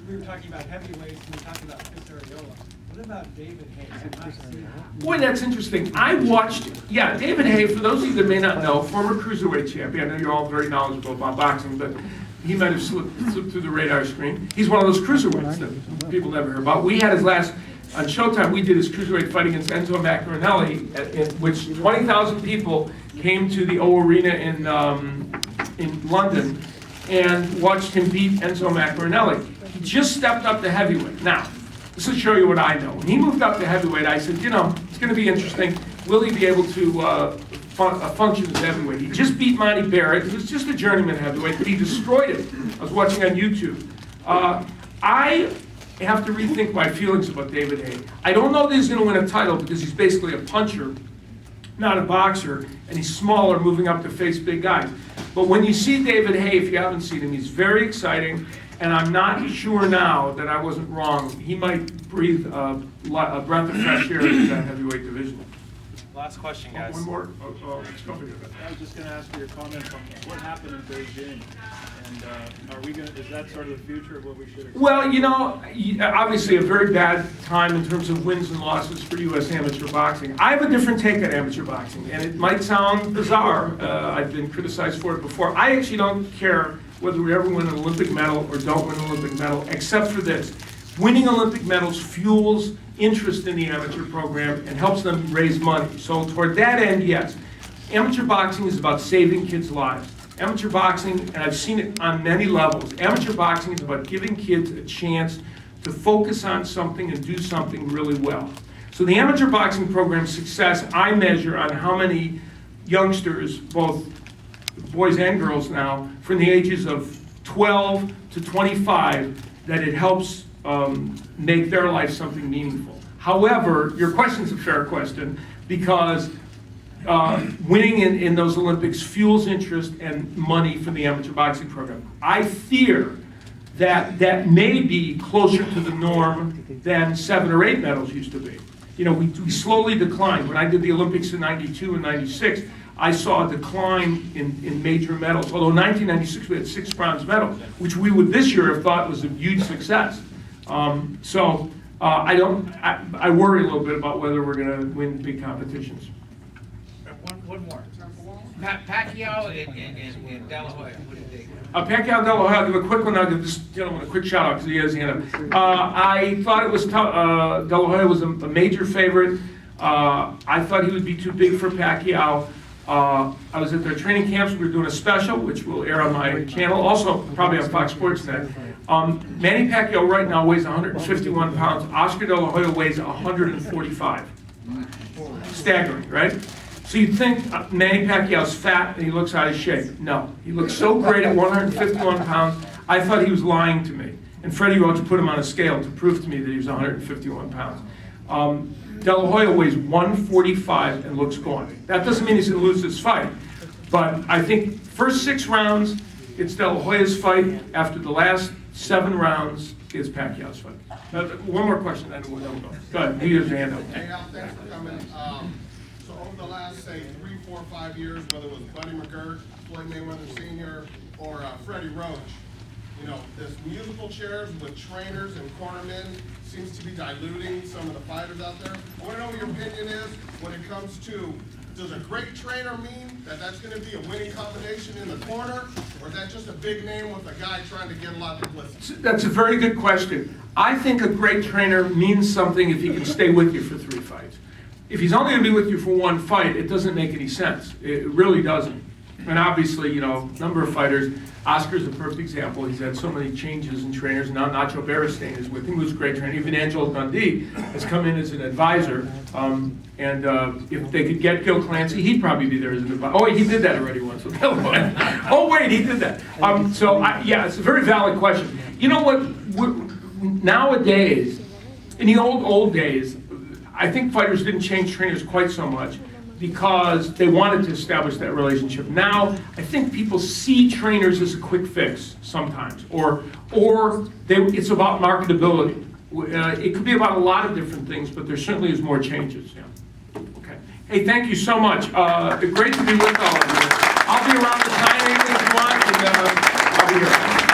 we were talking about heavyweights, and we talked about Chris Arreola. What about David Haye? Boy, that's interesting. I watched, David Haye, for those of you that may not know, former cruiserweight champion. I know you're all very knowledgeable about boxing, but he might have slipped through the radar screen. He's one of those cruiserweights that people never hear about. We had his last, on Showtime, we did his cruiserweight fight against Enzo Maccarinelli, in which 20,000 people came to the O Arena in London and watched him beat Enzo Maccarinelli. He just stepped up to heavyweight. Now, this will show you what I know. When he moved up to heavyweight, I said, you know, it's going to be interesting. Will he be able to function as heavyweight? He just beat Monty Barrett. He was just a journeyman heavyweight, but he destroyed him. I was watching on YouTube. I have to rethink my feelings about David Haye. I don't know that he's going to win a title because he's basically a puncher, not a boxer, and he's smaller, moving up to face big guys. But when you see David Haye, if you haven't seen him, he's very exciting. And I'm not sure now that I wasn't wrong. He might breathe a breath of fresh air into that heavyweight division. Last question, guys. One more. Let's go. I was just going to ask for your comments on what happened in Beijing, and are we going to? Is that sort of the future of what we should expect? Well, you know, obviously a very bad time in terms of wins and losses for U.S. amateur boxing. I have a different take on amateur boxing, and it might sound bizarre. I've been criticized for it before. I actually don't care whether we ever win an Olympic medal or don't win an Olympic medal, except for this. Winning Olympic medals fuels interest in the amateur program and helps them raise money. So toward that end, yes. Amateur boxing is about saving kids' lives. Amateur boxing, and I've seen it on many levels, amateur boxing is about giving kids a chance to focus on something and do something really well. So the amateur boxing program's success, I measure on how many youngsters, both boys and girls now, from the ages of 12 to 25, that it helps make their life something meaningful. However, your question's a fair question, because winning in those Olympics fuels interest and money for the amateur boxing program. I fear that may be closer to the norm than 7 or 8 medals used to be. You know, we slowly declined. When I did the Olympics in '92 and '96, I saw a decline in major medals. Although in 1996 we had 6 bronze medals, which we would this year have thought was a huge success. I worry a little bit about whether we're going to win big competitions. One more. Pacquiao and De La Hoya. What do you think? Pacquiao, De La Hoya, I'll give a quick one. I'll give this gentleman a quick shout out because he has his hand up. I thought it was De La Hoya was a major favorite. I thought he would be too big for Pacquiao. I was at their training camps. We were doing a special, which will air on my channel, also probably on Fox Sports Net. Manny Pacquiao right now weighs 151 pounds. Oscar De La Hoya weighs 145. Staggering, right? So you'd think Manny Pacquiao's fat and he looks out of shape. No, he looks so great at 151 pounds. I thought he was lying to me. And Freddie Roach put him on a scale to prove to me that he was 151 pounds. De La Hoya weighs 145 and looks gone. That doesn't mean he's going to lose this fight. But I think first 6 rounds, it's De La Hoya's fight. After the last 7 rounds, it's Pacquiao's fight. One more question, then we'll go. Go ahead, you have your hand up. Hey, Al, thanks for coming. So over the last, say, 3, 4, 5 years, whether it was Buddy McGirt, Floyd Mayweather Sr., or Freddie Roach, you know, this musical chairs with trainers and cornermen seems to be diluting some of the fighters out there. I want to know what your opinion is when it comes to, does a great trainer mean that that's going to be a winning combination in the corner, or is that just a big name with a guy trying to get a lot of publicity? That's a very good question. I think a great trainer means something if he can stay with you for 3 fights. If he's only going to be with you for 1 fight, it doesn't make any sense. It really doesn't. And obviously, you know, number of fighters. Oscar's a perfect example. He's had so many changes in trainers. Now Nacho Bernstein is with him, who's a great trainer. Even Angelo Dundee has come in as an advisor. If they could get Gil Clancy, he'd probably be there as an advisor. Oh, wait, he did that already once with Illinois. Oh, wait, he did that. Yeah, it's a very valid question. You know what? Nowadays, in the old days, I think fighters didn't change trainers quite so much because they wanted to establish that relationship. Now, I think people see trainers as a quick fix sometimes, or it's about marketability. It could be about a lot of different things, but there certainly is more changes. Yeah. Okay. Hey, thank you so much. Great to be with all of you. I'll be around to sign anything you want, and I'll be here.